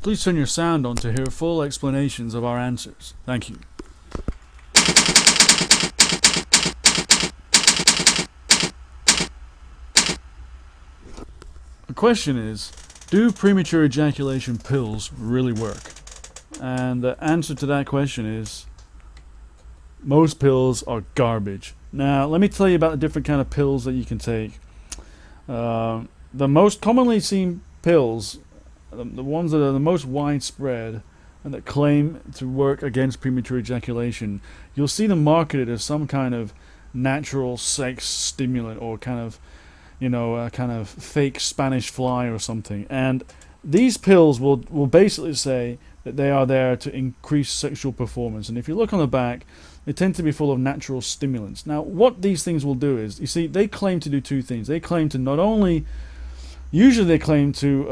Please turn your sound on to hear full explanations of our answers. Thank you. The question is, do premature ejaculation pills really work? And the answer to that question is, most pills are garbage. Now, let me tell you about the different kind of pills that you can take. The most commonly seen pills, the ones that are the most widespread and that claim to work against premature ejaculation, you'll see them marketed as some kind of natural sex stimulant or kind of, kind of fake Spanish fly or something. And these pills will basically say that they are there to increase sexual performance. And if you look on the back, they tend to be full of natural stimulants. Now, what these things will do is, you see, they claim to do two things. They claim to not only, usually they claim to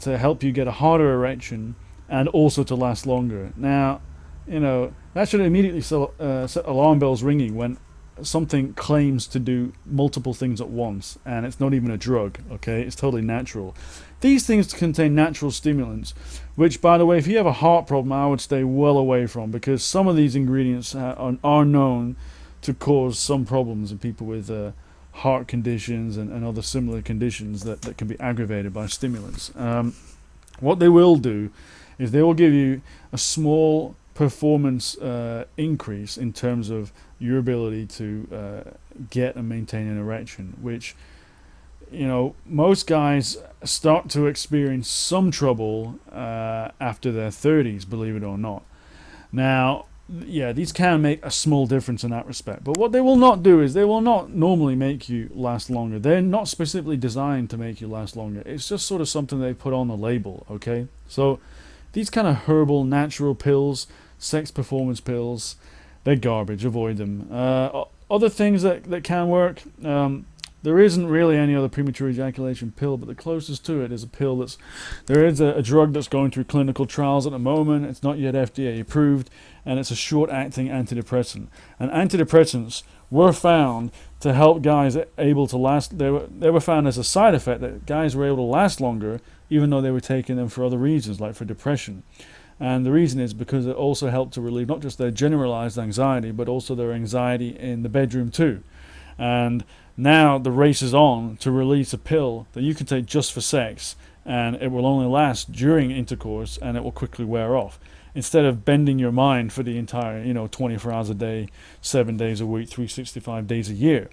help you get a harder erection and also to last longer. Now, that should immediately set alarm bells ringing when something claims to do multiple things at once, and it's not even a drug, okay? It's totally natural. These things contain natural stimulants, which, by the way, if you have a heart problem, I would stay well away from, because some of these ingredients are known to cause some problems in people with heart conditions and other similar conditions that can be aggravated by stimulants. What they will do is they will give you a small performance increase in terms of your ability to get and maintain an erection, which, most guys start to experience some trouble after their 30s, believe it or not. Now, yeah, these can make a small difference in that respect, but what they will not do is they will not normally make you last longer. They're not specifically designed to make you last longer. It's just sort of something they put on the label, okay? So these kind of herbal, natural pills, sex performance pills, they're garbage. Avoid them. Other things that can work, there isn't really any other premature ejaculation pill, but the closest to it is a pill there is a drug that's going through clinical trials at the moment. It's not yet FDA approved, and it's a short-acting antidepressant. And antidepressants were found to help guys able to last. They were found as a side effect that guys were able to last longer, even though they were taking them for other reasons, like for depression. And the reason is because it also helped to relieve not just their generalized anxiety, but also their anxiety in the bedroom too. And now the race is on to release a pill that you can take just for sex, and it will only last during intercourse, and it will quickly wear off, instead of bending your mind for the entire 24 hours a day, 7 days a week, 365 days a year.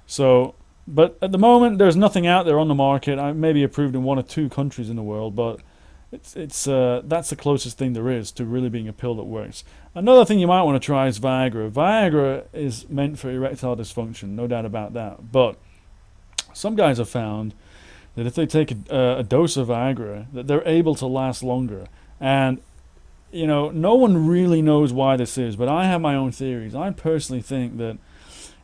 So, but at the moment there's nothing out there on the market. I may be approved in 1 or 2 countries in the world, but that's the closest thing there is to really being a pill that works. Another thing you might want to try is Viagra. Viagra is meant for erectile dysfunction, no doubt about that. But some guys have found that if they take a dose of Viagra, that they're able to last longer. And no one really knows why this is, but I have my own theories. I personally think that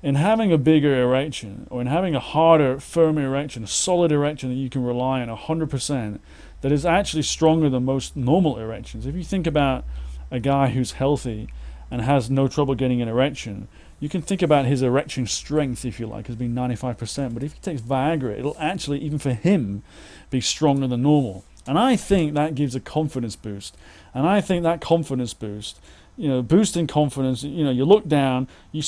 in having a bigger erection, or in having a harder, firmer erection, a solid erection that you can rely on 100%, that is actually stronger than most normal erections. If you think about a guy who's healthy and has no trouble getting an erection, you can think about his erection strength, if you like, as being 95%. But if he takes Viagra, it'll actually, even for him, be stronger than normal. And I think that gives a confidence boost. And I think that confidence boost, boosting confidence, you look down, you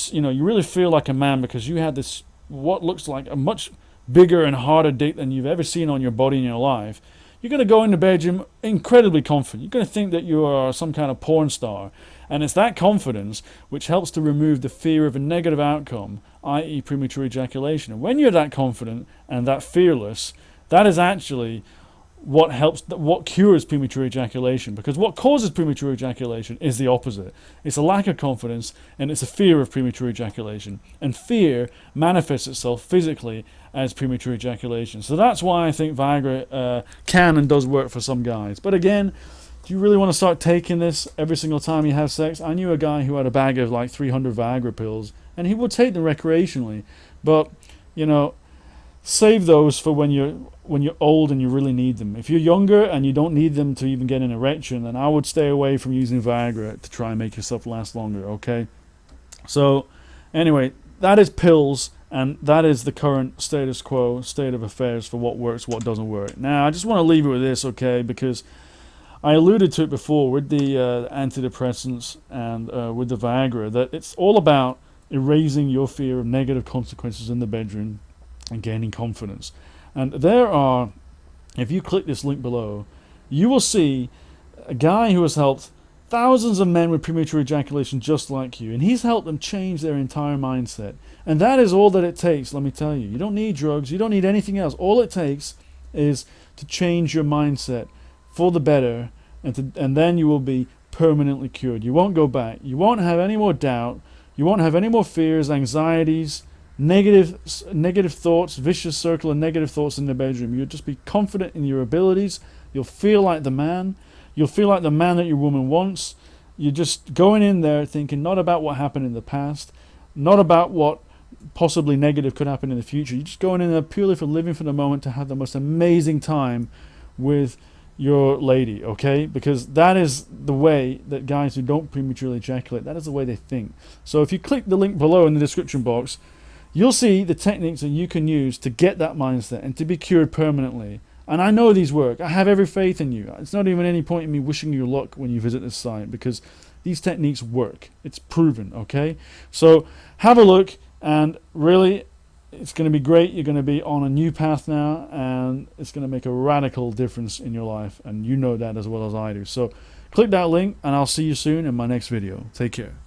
really feel like a man because you had this, what looks like a much bigger and harder dick than you've ever seen on your body in your life. You're going to go in the bedroom incredibly confident. You're going to think that you are some kind of porn star. And it's that confidence which helps to remove the fear of a negative outcome, i.e. premature ejaculation. And when you're that confident and that fearless, that is actually what cures premature ejaculation, because what causes premature ejaculation is the opposite. It's a lack of confidence, and it's a fear of premature ejaculation, and fear manifests itself physically as premature ejaculation. So that's why I think Viagra can and does work for some guys. But again, do you really want to start taking this every single time you have sex? I knew a guy who had a bag of like 300 Viagra pills, and he would take them recreationally, but save those for when you're old and you really need them. If you're younger and you don't need them to even get an erection, then I would stay away from using Viagra to try and make yourself last longer, okay? So, anyway, that is pills And that is the current status quo, state of affairs for what works, what doesn't work. Now, I just want to leave it with this, okay, because I alluded to it before with the antidepressants and with the Viagra, that it's all about erasing your fear of negative consequences in the bedroom and gaining confidence. And there are, if you click this link below, you will see a guy who has helped thousands of men with premature ejaculation just like you, and he's helped them change their entire mindset. And that is all that it takes, let me tell you. You don't need drugs, you don't need anything else. All it takes is to change your mindset for the better, and then you will be permanently cured. You won't go back. You won't have any more doubt. You won't have any more fears, anxieties, negative thoughts, vicious circle of negative thoughts in the bedroom. You'll just be confident in your abilities. You'll feel like the man. You'll feel like the man that your woman wants. You're just going in there thinking not about what happened in the past, not about what possibly negative could happen in the future. You're just going in there purely for living for the moment, to have the most amazing time with your lady, okay? Because that is the way that guys who don't prematurely ejaculate, that is the way they think. So if you click the link below in the description box, you'll see the techniques that you can use to get that mindset and to be cured permanently. And I know these work. I have every faith in you. It's not even any point in me wishing you luck when you visit this site, because these techniques work. It's proven, okay? So have a look, and really, it's going to be great. You're going to be on a new path now, and it's going to make a radical difference in your life, and you know that as well as I do. So click that link, and I'll see you soon in my next video. Take care.